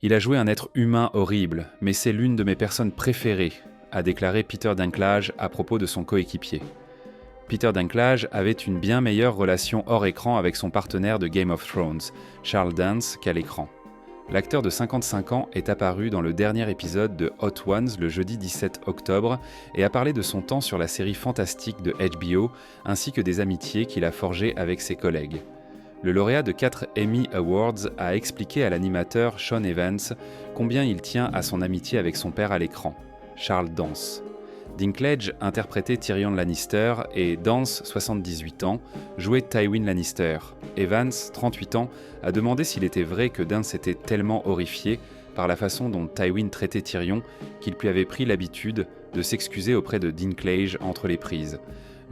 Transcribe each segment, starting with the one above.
Il a joué un être humain horrible, mais c'est l'une de mes personnes préférées, a déclaré Peter Dinklage à propos de son coéquipier. Peter Dinklage avait une bien meilleure relation hors écran avec son partenaire de Game of Thrones, Charles Dance, qu'à l'écran. L'acteur de 55 ans est apparu dans le dernier épisode de Hot Ones le jeudi 17 octobre et a parlé de son temps sur la série fantastique de HBO ainsi que des amitiés qu'il a forgées avec ses collègues. Le lauréat de 4 Emmy Awards a expliqué à l'animateur Sean Evans combien il tient à son amitié avec son père à l'écran, Charles Dance. Dinklage interprétait Tyrion Lannister et Dance, 78 ans, jouait Tywin Lannister. Evans, 38 ans, a demandé s'il était vrai que Dance était tellement horrifié par la façon dont Tywin traitait Tyrion qu'il lui avait pris l'habitude de s'excuser auprès de Dinklage entre les prises.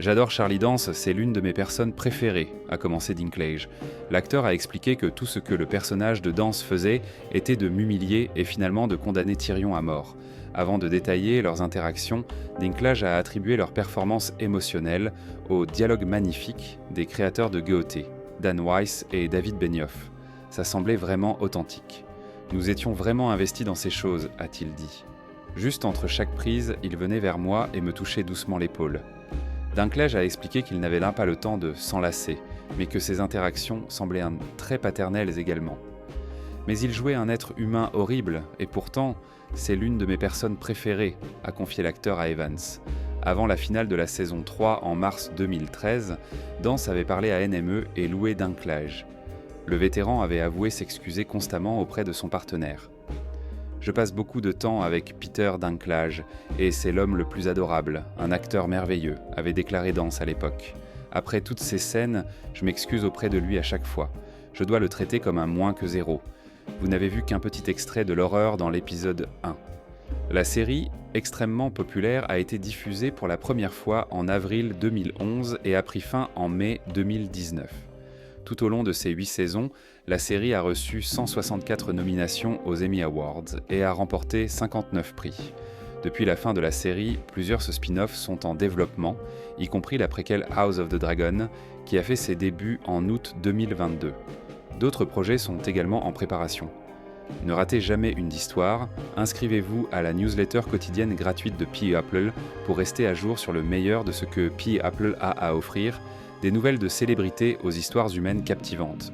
« J'adore Charlie Dance, c'est l'une de mes personnes préférées », a commencé Dinklage. L'acteur a expliqué que tout ce que le personnage de Dance faisait était de m'humilier et finalement de condamner Tyrion à mort. Avant de détailler leurs interactions, Dinklage a attribué leur performance émotionnelle au dialogue magnifique des créateurs de Goethe, Dan Weiss et David Benioff. Ça semblait vraiment authentique. Nous étions vraiment investis dans ces choses, a-t-il dit. Juste entre chaque prise, il venait vers moi et me touchait doucement l'épaule. Dinklage a expliqué qu'il n'avait là pas le temps de s'enlacer, mais que ses interactions semblaient très paternelles également. Mais il jouait un être humain horrible, et pourtant, c'est l'une de mes personnes préférées, a confié l'acteur à Evans. Avant la finale de la saison 3 en mars 2013, Dance avait parlé à NME et loué Dinklage. Le vétéran avait avoué s'excuser constamment auprès de son partenaire. « Je passe beaucoup de temps avec Peter Dinklage, et c'est l'homme le plus adorable, un acteur merveilleux », avait déclaré Dance à l'époque. « Après toutes ces scènes, je m'excuse auprès de lui à chaque fois. Je dois le traiter comme un moins que zéro. Vous n'avez vu qu'un petit extrait de l'horreur dans l'épisode 1. La série, extrêmement populaire, a été diffusée pour la première fois en avril 2011 et a pris fin en mai 2019. Tout au long de ces 8 saisons, la série a reçu 164 nominations aux Emmy Awards et a remporté 59 prix. Depuis la fin de la série, plusieurs spin-offs sont en développement, y compris la préquelle House of the Dragon, qui a fait ses débuts en août 2022. D'autres projets sont également en préparation. Ne ratez jamais une d'histoire, inscrivez-vous à la newsletter quotidienne gratuite de P.Apple pour rester à jour sur le meilleur de ce que P.Apple a à offrir, des nouvelles de célébrités aux histoires humaines captivantes.